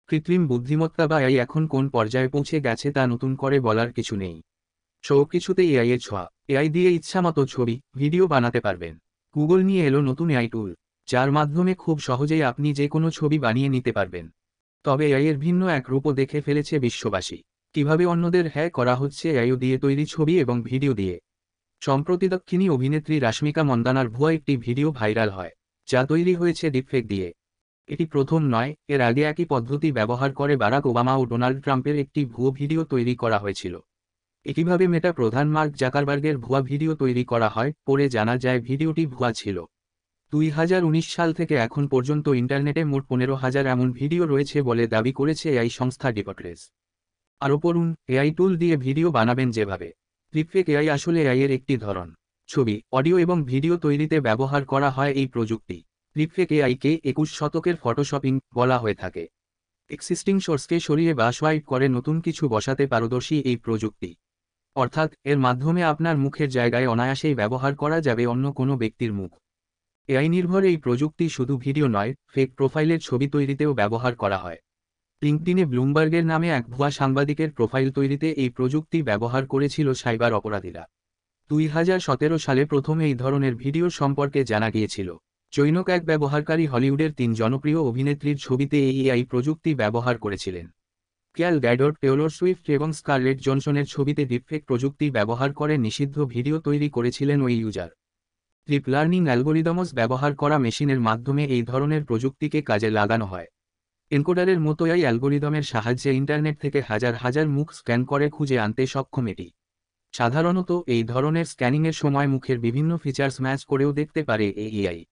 কৃত্রিম বুদ্ধিমত্তা বা এআই এখন কোন পর্যায়ে পৌঁছে গেছে তা নতুন করে বলার কিছু নেই। সবকিছুতেই এআই এর ছোঁয়া। এআই দিয়ে ইচ্ছামতো ছবি, ভিডিও বানাতে পারবেন। গুগল নিয়ে এলো নতুন এআই টুল, যার মাধ্যমে খুব সহজেই আপনি যে কোনো ছবি বানিয়ে নিতে পারবেন। তবে এআই এর ভিন্ন এক রূপও দেখে ফেলেছে বিশ্ববাসী। কিভাবে অন্যদের হ্যাক করা হচ্ছে এআই দিয়ে তৈরি ছবি এবং ভিডিও দিয়ে। সম্প্রতি দক্ষিণী অভিনেত্রী রাশমিকা মন্দানার ভুয়া একটি ভিডিও ভাইরাল হয়, যা তৈরি হয়েছে ডিপফেক দিয়ে। এটি প্রথম নয়, এর আগে একই পদ্ধতি ব্যবহার করে বারাক ওবামা ও ডোনাল্ড ট্রাম্পের একটি ভুয়ো ভিডিও তৈরি করা হয়েছিল। একইভাবে মেটা প্রধান মার্ক জাকারবার্গের ভুয়া ভিডিও তৈরি করা হয়, পরে জানা যায় ভিডিওটি ভুয়া ছিল। 2019 সাল থেকে এখন পর্যন্ত ইন্টারনেটে মোট 15,000 এমন ভিডিও রয়েছে বলে দাবি করেছে এআই সংস্থা ডিপট্রেস। আরও পড়ুন, এআই টুল দিয়ে ভিডিও বানাবেন যেভাবে। ডিপফেক এআই আসলে এআই এর একটি ধরন। ছবি, অডিও এবং ভিডিও তৈরিতে ব্যবহার করা হয় এই প্রযুক্তি। ডিপফেক এআইকে 21 শতকের ফটোশপিং বলা হয়ে থাকে। এক্সিস্টিং সোর্সকে সরিয়ে বা সোয়াইপ করে নতুন কিছু বসাতে পারদর্শী এই প্রযুক্তি। অর্থাৎ এর মাধ্যমে আপনার মুখের জায়গায় অনায়াসেই ব্যবহার করা যাবে অন্য কোনো ব্যক্তির মুখ। এআই নির্ভর এই প্রযুক্তি শুধু ভিডিও নয়, ফেক প্রোফাইলের ছবি তৈরিতেও ব্যবহার করা হয়। লিঙ্কডইনে ব্লুমবার্গের নামে এক ভুয়া সাংবাদিকের প্রোফাইল তৈরিতে এই প্রযুক্তি ব্যবহার করেছিল সাইবার অপরাধীরা। 2017 সালে প্রথম এই ধরনের ভিডিওর সম্পর্কে জানা গিয়েছিল। জৈনক এক ব্যবহারকারী হলিউডের 3 জনপ্রিয় অভিনেত্রীর ছবিতে এই এআই প্রযুক্তি ব্যবহার করেছিলেন। ক্যাল গ্যাডট, টেলর সুইফট এবং স্কারলেট জনসনের ছবিতে ডিপফেক প্রযুক্তি ব্যবহার করে নিষিদ্ধ ভিডিও তৈরি করেছিলেন ওই ইউজার। ডিপ লার্নিং অ্যালগোরিদমস ব্যবহার করা মেশিনের মাধ্যমে এই ধরনের প্রযুক্তিকে কাজে লাগানো হয়। এনকোডারের মতো এই অ্যালগোরিদমের সাহায্যে ইন্টারনেট থেকে হাজার হাজার মুখ স্ক্যান করে খুঁজে আনতে সক্ষম এটি। সাধারণত এই ধরনের স্ক্যানিংয়ের সময় মুখের বিভিন্ন ফিচার্স ম্যাচ করেও দেখতে পারে এই এআই।